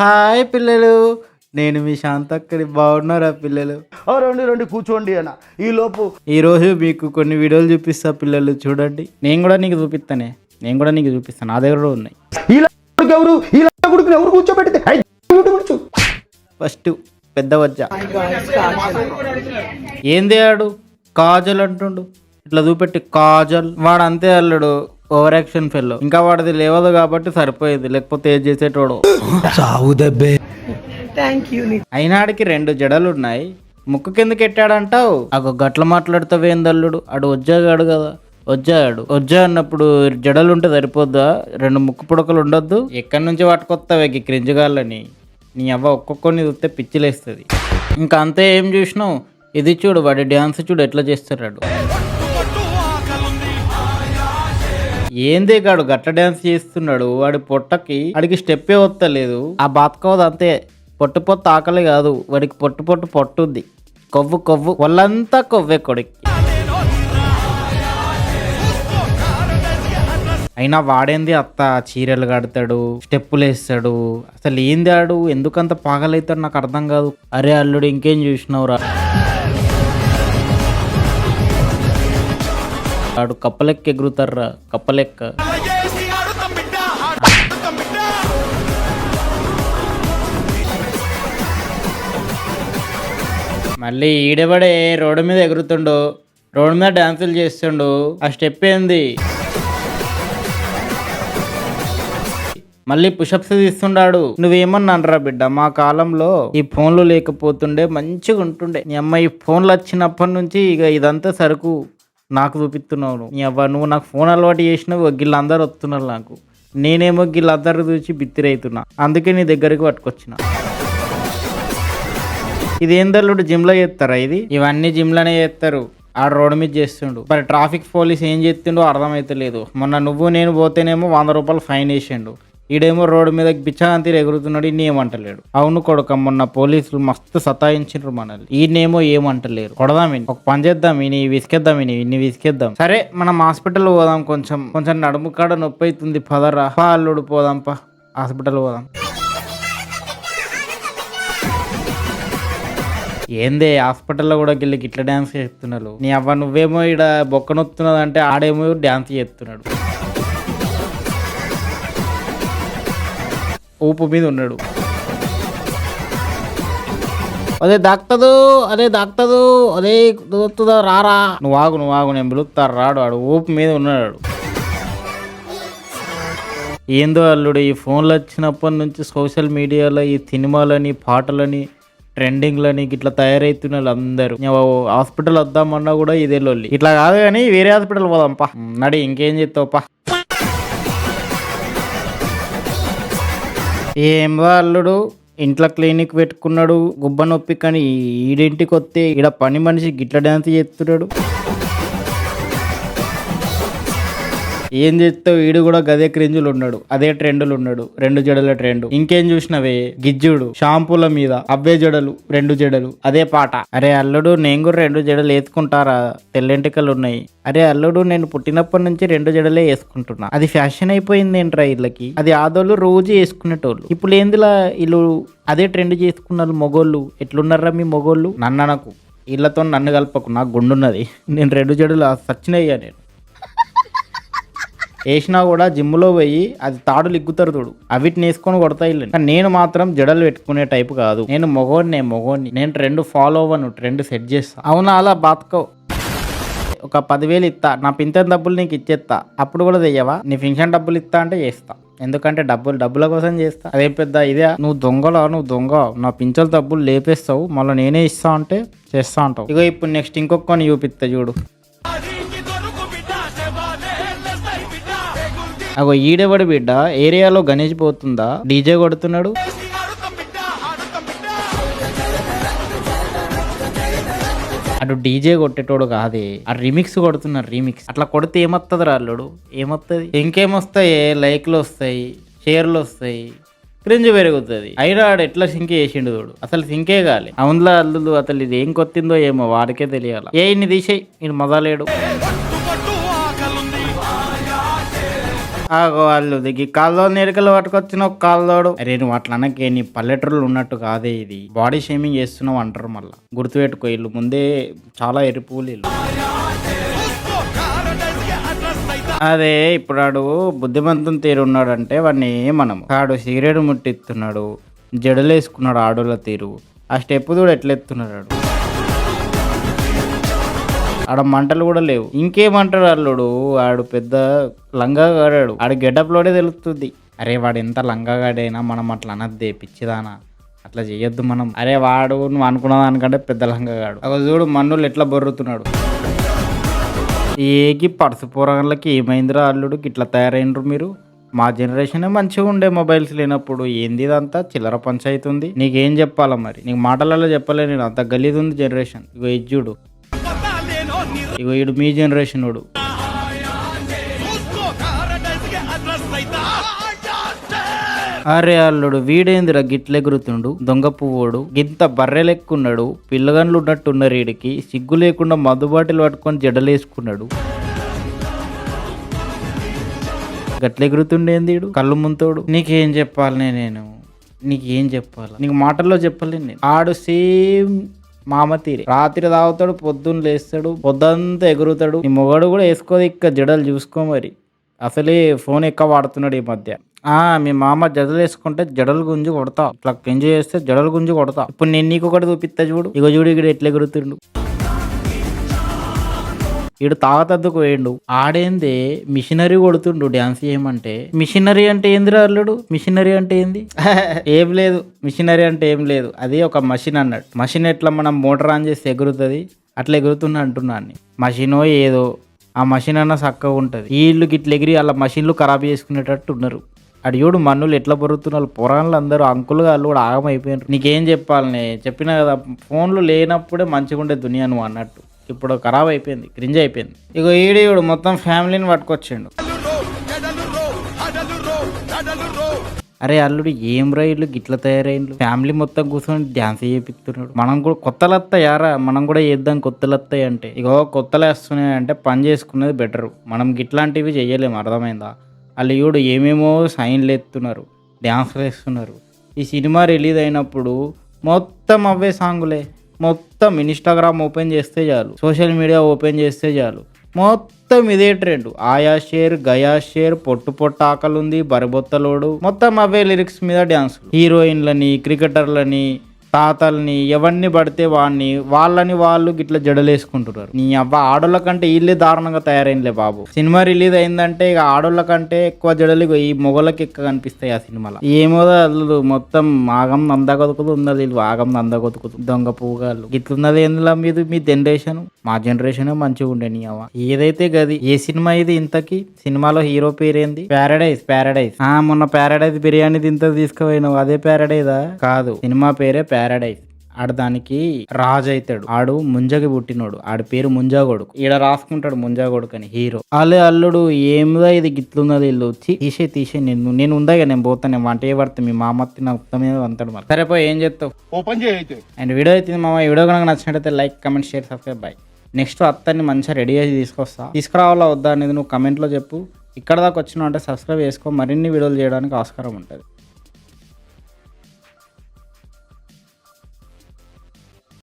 Hi పిల్లలు, నేను మీ శాంతక్కని. బాగున్నారా పిల్లలు? రండి రండి కూర్చోండి అన్న. ఈ లోపు ఈరోజు మీకు కొన్ని వీడియోలు చూపిస్తా పిల్లలు, చూడండి. నేను కూడా నీకు చూపిస్తాను, నా దగ్గర కూడా ఉన్నాయి. ఇలా ఎవరు ఇలా కొడుకుని ఎవరు కూర్చోబెడితే ఫస్ట్ పెద్ద వజ్జ ఏంది ఆడు కాజల్ అంటుండు, ఇట్లా చూపెట్టి కాజల్. వాడు అంతే అల్లుడు, ఓవర్ యాక్షన్ ఫెల్లో. ఇంకా వాడిది లేవదు కాబట్టి సరిపోయేది, లేకపోతే ఏది చేసేటోడు. చావు దెబ్బే. అయినాడికి 2 జడలు ఉన్నాయి, ముక్కు కిందకి ఎట్టాడంటావు. అగో గట్ల మాట్లాడుతావేందల్లుడు, ఆడు వజ్జాగాడు కదా. వజ్జా అన్నప్పుడు జడలు ఉంటే సరిపోద్దా? 2 ముక్కు పుడకలు ఉండొద్దు? ఎక్కడి నుంచి పట్టుకొస్తావే క్రింజగాళ్ళని? నీ అవ్వ ఒక్కొక్కరిని చూస్తే పిచ్చిలేస్తుంది. ఇంకా అంతే, ఏం చూసినావు? ఇది చూడు, వాడి డ్యాన్స్ చూడు ఎట్లా చేస్తాడు. ఏందే కాడు గట్ల డ్యాన్స్ చేస్తున్నాడు. వాడి పొట్టకి వాడికి స్టెప్పే వస్తలేదు. ఆ బాతకవద్దు అంతే. పొట్టు ఆకలి కాదు వాడికి, పొట్టుంది. కొవ్వు వాళ్ళంతా కొవ్వే కొడుకు. అయినా వాడేంది అత్త చీరలు కడతాడు, స్టెప్పులు వేస్తాడు. అసలు ఏంది ఆడు, ఎందుకంత పాగలవుతాడు నాకు అర్థం కాదు. అరే అల్లుడు, ఇంకేం చూసినావురా? ఆడు కప్పలెక్క ఎగురుతారా, కప్పలెక్క. మళ్ళీ ఈడబడే రోడ్డు మీద ఎగురుతుండు, రోడ్డు మీద డాన్సులు చేస్తుండు. ఆ స్టెప్ ఏంది? మళ్ళీ పుషప్స్ తీస్తుండాడు. నువ్వేమన్నానరా బిడ్డ, మా కాలంలో ఈ ఫోన్లు లేకపోతుండే మంచిగా ఉంటుండే. నీ అమ్మ ఈ ఫోన్లు వచ్చినప్పటి నుంచి ఇక ఇదంతా సరుకు నాకు చూపిస్తున్నావు. నీ అవ్వ, నువ్వు నాకు ఫోన్ అలవాటు చేసినావు, వీళ్ళందరూ వస్తున్నారు నాకు. నేనేమో వీళ్ళందరూ చూసి బిత్తిరైతున్నా, అందుకే నీ దగ్గరికి పట్టుకొచ్చిన. ఇదేందల్లుడు, జిమ్లో చేస్తారా ఇది? ఇవన్నీ జిమ్లోనే చేస్తారు. ఆ రోడ్డు మీద చేస్తుండు. మరి ట్రాఫిక్ పోలీస్ ఏం చేస్తుండో అర్థమైతలేదు. మొన్న నువ్వు నేను పోతేనేమో 100 రూపాయలు ఫైన్ వేసిండు. ఈడేమో రోడ్డు మీద బిచ్చగాంతీరు ఎగురుతున్నాడు, ఇన్ని ఏమంటలేడు. అవును కొడుక, మొన్న పోలీసులు మస్తు సతాయించారు మనల్ని. ఈయనేమో ఏమంటలేరు. కొడదాం, ఒక పని చేద్దాం, ఇన్ని విసికేద్దాం. సరే, మనం హాస్పిటల్ పోదాం. కొంచెం నడుము కాడ నొప్పి అవుతుంది, పదరా అల్లుడు పోదాం, హాస్పిటల్ పోదాం. ఏందే హాస్పిటల్లో కూడా గిల్లకి ఇట్లా డ్యాన్స్ చేస్తున్నారు. నీ అవ్వ, నువ్వేమో ఈడ బొక్క నొత్తున్నది అంటే ఆడేమో డ్యాన్స్ చేస్తున్నాడు, ఊపు మీద ఉన్నాడు. అదే దాక్తదు, అదే దొరుకుతుందా, రారా. నువ్వు ఆగు, నేను పిలుస్తారు. రాడు, ఆడు ఊపు మీద ఉన్నాడు. ఏందో అల్లుడు, ఈ ఫోన్లు వచ్చినప్పటి నుంచి సోషల్ మీడియాలో ఈ సినిమాలని, పాటలని, ట్రెండింగ్లని ఇట్లా తయారైతున్నారు అందరూ. హాస్పిటల్ వద్దామన్నా కూడా ఇదే లొల్లి. ఇట్లా కాదు కానీ వేరే హాస్పిటల్ పోదాంపా. నడి, ఇంకేం చేస్తావుపా. ఏం అల్లుడు, ఇంట్లో క్లినిక్ పెట్టుకున్నాడు గుబ్బ నొప్పి, కానీ ఈడింటికి వస్తే ఈడ పని మనిషి గిట్ల డ్యాన్స్ చేస్తున్నాడు. ఏం చేస్తావు, ఈడు కూడా గదే క్రింజులు ఉన్నాడు, అదే ట్రెండులు ఉన్నాడు. 2 జడల ట్రెండ్. ఇంకేం చూసినవే, గిజ్జుడు షాంపూల మీద అవే జడలు, 2 జడలు, అదే పాట. అరే అల్లుడు, నేను కూడా 2 జడలు వేసుకుంటారా, తెల్లెంటికలు ఉన్నాయి. అరే అల్లుడు, నేను పుట్టినప్పటి నుంచి 2 జడలే వేసుకుంటున్నా. అది ఫ్యాషన్ అయిపోయింది ఏంట్రా వీళ్ళకి. అది ఆదోళ్ళు రోజు వేసుకునేటోళ్ళు. ఇప్పుడు ఏందిలా వీళ్ళు అదే ట్రెండ్ చేసుకున్నారు. మొగోళ్ళు ఎట్లున్నారా మీ మొగోళ్ళు? నన్ననకు, వీళ్ళతో నన్ను కలపకు, నాకు గుండున్నది. నేను 2 జడలు సచ్చినయ్యా. నేను వేసినా కూడా జిమ్లో పోయి అది తాడులు ఇగ్గుతారు చూడు, అవిటిని వేసుకొని కొడతా ఇల్లు. కానీ నేను మాత్రం జడలు పెట్టుకునే టైపు కాదు. నేను మొగోడిని. నేను ట్రెండ్ ఫాలో అవ్వను, ట్రెండ్ సెట్ చేస్తా. అవునా, అలా బాతుకో. ఒక 10,000 ఇస్తా, నా పింఛన్ డబ్బులు నీకు ఇచ్చేస్తా. అప్పుడు కూడా చెయ్యవా? నీ పింఛన్ డబ్బులు ఇస్తా అంటే చేస్తా, ఎందుకంటే డబ్బుల కోసం చేస్తా. అదే పెద్ద ఇదే. నువ్వు దొంగ, నా పింఛన్ డబ్బులు లేపేస్తావు, మళ్ళీ నేనే ఇస్తా అంటే చేస్తా అంటావు. ఇగో ఇప్పుడు నెక్స్ట్ ఇంకొకని చూపిస్తా చూడు. అగో ఈడేవాడు బిడ్డ, ఏరియాలో గణేష్ పోతుందా, డీజే కొడుతున్నాడు. అటు డీజే కొట్టేటోడు కాదే, ఆ రిమిక్స్ కొడుతున్నారు, రిమిక్స్. అట్లా కొడితే ఏమొస్తుంది రాళ్ళుడు, ఏమొస్తుంది? ఇంకేమొస్తాయి? లైక్లు వస్తాయి, షేర్లు వస్తాయి, క్రింజ్ పెరుగుతుంది. అయినా ఆడు ఎట్లా సింక్ చేసిండు చూడు, అసలు సింకే కాలే. అవునులా అల్లుడు, అసలు ఇది ఏం కొత్తిందో ఏమో వాడికే తెలియాలి. ఇన్ని తీసేయి, ఇది మొదలేడు. ఆగో వాళ్ళు దిగి కాల్లో నీరికలు పట్టుకొచ్చిన ఒక కాల్లోడు. అరే నువ్వు అట్లా అనకే, నీ పల్లెటూరులో ఉన్నట్టు కాదే ఇది. బాడీ షేమింగ్ చేస్తున్నావు అంటారు మళ్ళా. గుర్తుపెట్టుకో, వీళ్ళు ముందే చాలా ఎరుపులు వీళ్ళు. అదే ఇప్పుడు ఆడు బుద్ధిమంతం తీరు ఉన్నాడంటే వాడిని మనం ఆడు సిగరెట్ ముట్టిస్తున్నాడు, జడలు వేసుకున్నాడు ఆడోళ్ళ తీరు. ఆ స్టెప్ కూడా ఎట్లా ఎత్తున్నాడు. ఆడ మంటలు కూడా లేవు. ఇంకేమంటాడు అల్లుడు, ఆడు పెద్ద లంగాగాడాడు. ఆడు గెటప్లోనే తెలుస్తుంది. అరే వాడు ఎంత లంగాగాడైనా మనం అట్లా అనద్దే పిచ్చిదానా, అట్లా చేయొద్దు మనం. అరే వాడు నువ్వు అనుకున్న దానికంటే పెద్ద లంగాగాడు. ఒక చూడు మన్నులు ఎట్లా బొర్రుతున్నాడు. ఏకి పర్సు పోరాళ్ళకి ఏమైందిరా అల్లుడు, ఇట్లా తయారైనరు మీరు. మా జనరేషనే మంచిగా ఉండే మొబైల్స్ లేనప్పుడు. ఏంది ఇదంతా చిల్లర పంచాయితీ ఉంది. నీకేం చెప్పాలా మరి, నీకు మాటలలో చెప్పలే నేను. అంత గలీజ్ ఉంది జనరేషన్. ఇగో ఇజ్జుడు, ఇగో ఇడు మీ జనరేషన్ వాడు. అరే అల్లుడు వీడేందిరా గిట్లెగురుతుండు, దొంగ పువ్వుడు. గింత బర్రెలెక్కున్నాడు, పిల్లగండ్లు ఉన్నట్టున్నారు. వీడికి సిగ్గు లేకుండా మధు బాటిల్ పట్టుకొని జడలేసుకున్నాడు. గట్లెగురుతుండేంది వీడు, కళ్ళు ముంతోడు. నీకేం చెప్పాలి నేను, నీకేం చెప్పాలి, నీకు మాటల్లో చెప్పలేను నేను. ఆడు సేమ్ మామ తీరే. రాత్రి తాగుతాడు, పొద్దున్న లేస్తాడు, పొద్దంతా ఎగురుతాడు. నీ మొగడు కూడా వేసుకోదు ఇక్క జడలు చూసుకో మరి. అసలే ఫోన్ ఎక్కువ వాడుతున్నాడు ఈ మధ్య. మీ మామ జడలు వేసుకుంటే జడలు గుంజి కొడతా, ఇట్లా ఎంజాయ్ చేస్తే జడలు గుంజి కొడతా. ఇప్పుడు నేను నీకు ఒకటి చూపిస్తా చూడు. ఇగో చూడు ఇక్కడ ఎట్లా ఎగురుతుండు. ఈడు తాగతద్దుకు వేయండు. ఆడేంది మిషనరీ కొడుతుండు డ్యాన్స్ చేయమంటే. మిషనరీ అంటే ఏందిరా అల్లుడు, మిషనరీ అంటే ఏంది? ఏం లేదు, మిషనరీ అంటే ఏం లేదు, అది ఒక మషిన్ అన్నాడు. మషిన్ ఎట్లా మనం మోటార్ ఆన్ చేస్తే ఎగురుతుంది, అట్లా ఎగురుతున్నా అంటున్నాను. మషినో ఏదో, ఆ మషిన్ అన్న చక్కగా ఉంటుంది. వీళ్ళు గిట్ల ఎగిరి అలా మషిన్లు ఖరాబ్ చేసుకునేటట్టు ఉన్నారు. అడియోడు మన్నులు ఎట్లా బొరుతున్నారు. పొరాన్లు అందరూ అంకులు వాళ్ళు కూడా ఆగమైపోయినారు. నీకేం చెప్పాలని చెప్పినా కదా, ఫోన్లు లేనప్పుడే మంచిగా ఉండే దునియా నువ్వు అన్నట్టు. ఇప్పుడు ఖరాబ్ అయిపోయింది, క్రింజ్ అయిపోయింది. ఇగో ఈడేవుడు మొత్తం ఫ్యామిలీని పట్టుకొచ్చిండు. అరే అల్లుడు ఏం రైళ్ళు గిట్ల తయారైండు, ఫ్యామిలీ మొత్తం కూర్చొని డ్యాన్స్ చేపిస్తున్నాడు. మనం కూడా కొత్తలు వస్తాయారా, మనం కూడా చేద్దాం కొత్తలు వస్తాయి అంటే. ఇగో కొత్తలు వస్తున్నాయి అంటే పని చేసుకునేది బెటరు. మనం గిట్లాంటివి చెయ్యలేము, అర్థమైందా? వాళ్ళు ఈడు ఏమేమో సైన్లు ఎత్తున్నారు, డ్యాన్స్లు వేస్తున్నారు. ఈ సినిమా రిలీజ్ అయినప్పుడు మొత్తం అవే సాంగులే. మొత్తం ఇన్స్టాగ్రామ్ ఓపెన్ చేస్తే చాలు, సోషల్ మీడియా ఓపెన్ చేస్తే చాలు, మొత్తం ఇదే ట్రెండ్. ఆయా షేర్, గయా షేర్, పొట్టు పొట్టు ఆకలుంది, బరిబొత్తలోడు, మొత్తం అవే లిరిక్స్ మీద డ్యాన్స్. హీరోయిన్లని, క్రికెటర్లని, తాతల్ని, ఎవరిని పడితే వాళ్ళని వాళ్ళు గిట్లా జడలేసుకుంటున్నారు. నీ అవ్వ ఆడోళ్ళ కంటే వీళ్ళే దారుణంగా తయారైనలే బాబు. సినిమా రిలీజ్ అయిందంటే ఇక ఆడోళ్ళ కంటే ఎక్కువ జడలు ఈ మొగలకి ఎక్కువ కనిపిస్తాయి ఆ సినిమాలో. ఏమో అల్లు మొత్తం ఆగం నందగొతుకుతూ ఉన్నది, వీళ్ళు ఆగం నందగొతుకుతూ దొంగ పువ్వుగాళ్ళు. గిట్లున్నది ఏందులో మీద మీ జనరేషన్. మా జనరేషన్ మంచిగా ఉండే నీ అవ్వ. ఏదైతే గది. ఏ సినిమా ఇది ఇంతకి? సినిమాలో హీరో పేరేంది? ప్యారడైజ్. మొన్న ప్యారడైజ్ బిర్యానీ తింత తీసుకుపోయినావు, అదే ప్యారడైజా? కాదు, సినిమా పేరే ప్యారడైజ్. ఆడు దానికి రాజు అవుతాడు. ఆడు ముంజకి పుట్టినోడు, ఆడి పేరు ముంజా కొడుకు. ఈడ రాసుకుంటాడు ముంజా కొడుకు అని హీరో. అల్లే అల్లుడు ఏమిదా ఇది గిట్లున్నది, ఇల్లు తీసే నేను ఉందా, నేను పోతాను, నేను వంట పడితే మీ మామత్తి నా ఉత్తమే అంటాడు. మరి సరే పోయి ఏం చేస్తావు, ఓపెన్ చేయైతే. అండ్ వీడియో అయితే మామ, వీడియో కనుక నచ్చినట్టయితే like, comment, share, subscribe. Bye. Next అత్తని మంచిగా రెడీ చేసి తీసుకురావాలా వద్దా అనేది నువ్వు కమెంట్లో చెప్పు. ఇక్కడ దాకా వచ్చినావు అంటే సబ్స్క్రైబ్ చేసుకో, మరిన్ని వీడియోలు చేయడానికి ఆస్కారం ఉంటుంది.